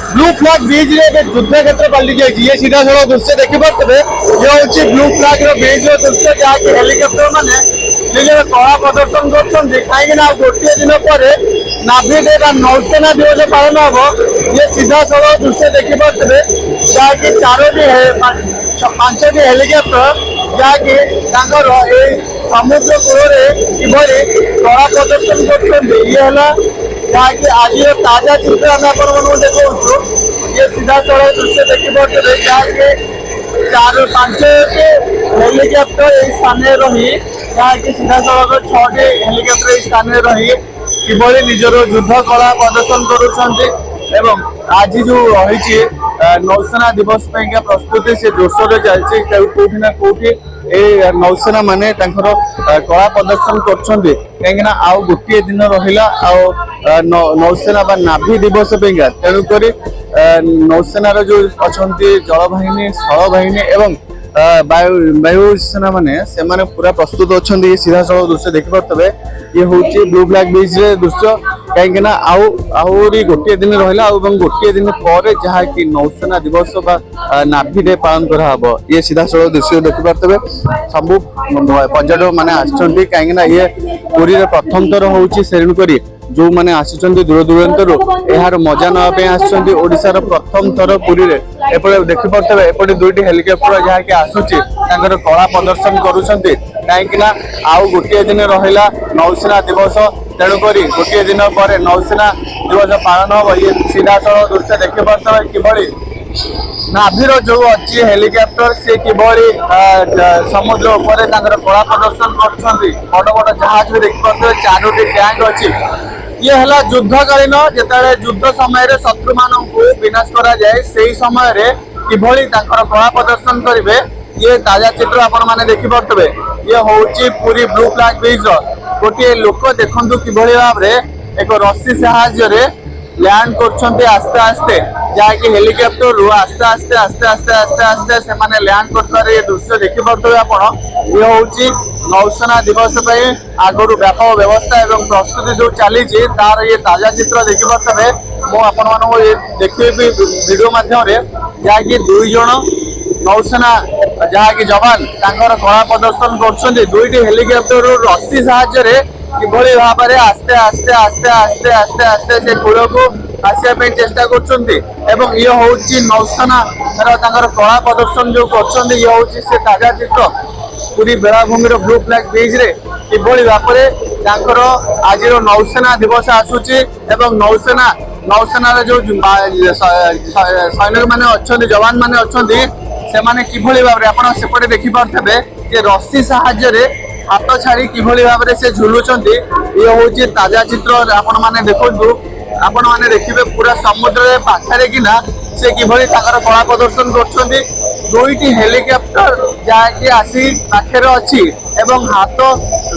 Blue flag bridge रे युद्ध क्षेत्र पलटि जाए ये सीधा सड़क दृश्य देखिपे ये हूँ ब्लू फ्लैग ब्रिज दृश्य जहाँकि हेलिकप्टर मैंने निजर कला प्रदर्शन कर कहीं गोटे दिन पर नाभि डे नौसेना दिवस पालन हम ये सीधा सड़क दृश्य देखिपे जहाँकि पांचटी हेलिकप्टर जहाँकि समुद्र कूल किभली कला प्रदर्शन कर जहाँकि आज ताजा चित्र आम आप देखा ये सीधा सड़क दृश्य देखिपे जहाँकि चार पांच हेलिकप्टर यही स्थान रही जहाँकि सीधा सड़क 6टी हेलिकप्टर यही स्थान रही किभली निजर युद्ध कला प्रदर्शन करुँच आज जो रही नौसेना दिवस प्रस्तुति से जोरसोर चलती कौटी ना कौटी नौसेना माने कला प्रदर्शन कहीं आउ गोटे दिन रहा नौसेना नाभि दिवस तेणुक नौसेनार जो अच्छा जलबाहिनी स्थल बाहिनी एवं वायुसेना माने से माने पूरा प्रस्तुत अच्छा ये सीधा सड़क दृश्य देखिपे ये हूँ ब्लू फ्लैग ब्रिज दृश्य कहीं आहरी गोटे दिन रहा गोटे दिन पर जहाँकि नौसेना दिवस नाभि डे पालन कराब ये सीधा सड़क दृश्य देखिपे सब पर्यटक मैंने आसुँच कहीं ये पुरी प्रथम थर हूँ तेणुक जो मैंने आसुँच दूर दूरांतर यार मजा नापे आसार प्रथम थर पुरी एपटे देखिपे एपटे दुईटी हेलिकप्टर जहाँकि आसूची कला प्रदर्शन करुँच कहीं आउ गोटे दिन रहा नौसेना दिवस तेणुक गोटे दिन पर नौसेना दिवस पालन हम ये सीधा सड़क दृश्य देखिपे किभली नाभिर जो अच्छी हेलिकप्टर से किभली समुद्र उपर कला प्रदर्शन कर बड़ बड़ जहाज भी देखिपे 4टी टैंक अच्छी ये है युद्धकालीन जिते युद्ध समय शत्रु मान विनाश करा जाए से समय किभली कला प्रदर्शन करेंगे ये ताजा चित्र आपण मैंने देखिपे ये हूँ पूरी ब्लू फ्लैग ब्रिज गोटे लोक देखु किभली भाव एक रस्सी साहाय्य लैंड कर आस्ते आस्ते जहाँकि हेलिकप्टर रु आस्ते आस्ते आस्ते आस्ते आस्ते आस्ते से माने लैंड कर ये दृश्य देखिपे आपण ये हूँ नौसेना दिवस आगु व्यापक व्यवस्था एवं प्रस्तुति जो चली तार ये ताजा चित्र देखिपे मुझे देखी वीडियो माध्यम जहाँकि 2 जन नौसेना जहाँकि जवान कला प्रदर्शन कर दुईटी हेलिकप्टर रस्सी साहाय्य किभली भाव में आस्ते आस्ते आस्ते आस्ते आस्ते आस्ते से कूल को आसवाई चेष्टा कर ये हूँ नौसेना कला प्रदर्शन जो कर ये हूँ से ताजा चित्र पूरी बेलाभूमि ब्लू फ्लैग ब्रिज रे किभली भाव में आज नौसेना दिवस आसूची नौसेना नौसेना जो सैनिक मैंने अच्छा जवान मैंने अच्छा से माने किभली भाव में आप सेपटे देखिपे जे रस्सी साहाय्य हाथ छाड़ी किभली भाव में से झुलुंट ये हूँ ताजा चित्र आपण मैंने देखु आपण मैंने देखिए पूरा समुद्र पाखे किना से किभली कला प्रदर्शन कर दुईटी हेलिकप्टर जहाँकि आसी पाखे अच्छी एवं हाथ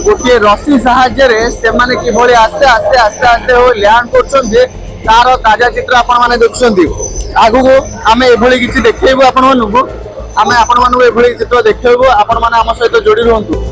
गोटे रस्सी साहाय्य से माने किभली आस्ते आस्ते आस्ते आस्ते लैंड कर तार ताजा चित्र आपण मैंने देखुं आगु आम एभली किसी देखू आपण आम आपण एभली चित्र देखू आपण मैंने आम सहित जोड़ी रुहतु।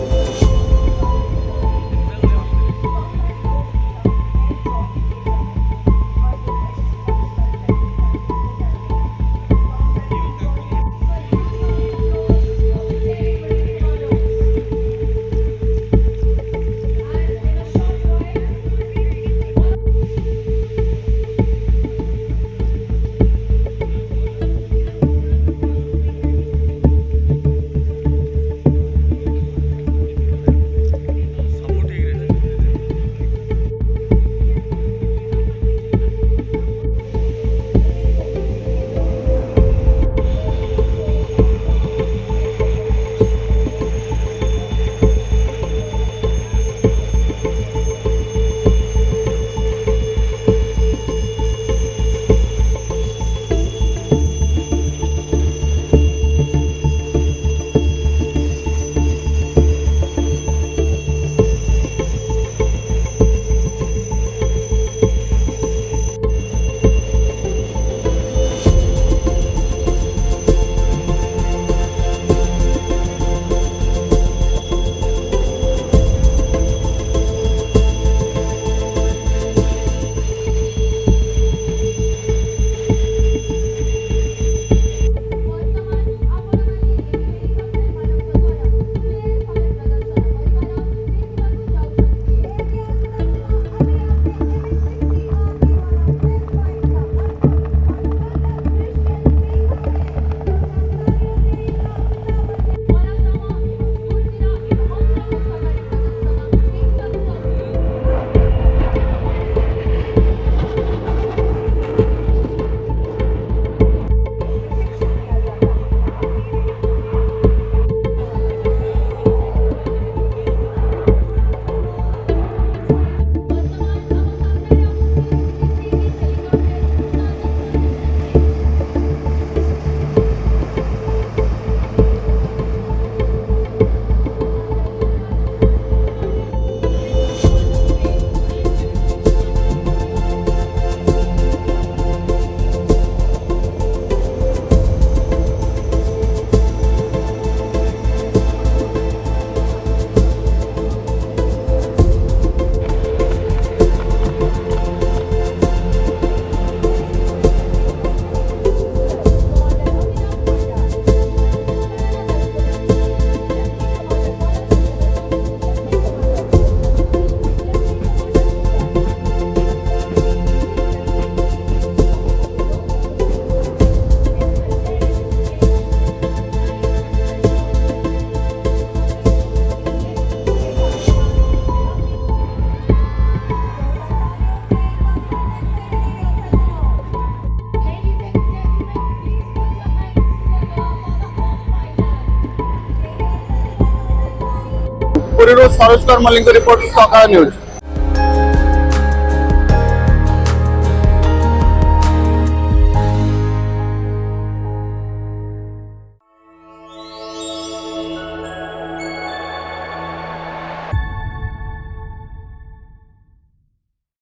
ପୁରୀରୁ ସରୋଜ କର ମଲ୍ଲିକଙ୍କ ରିପୋର୍ଟ ସକାଳ ନ୍ୟୁଜ୍।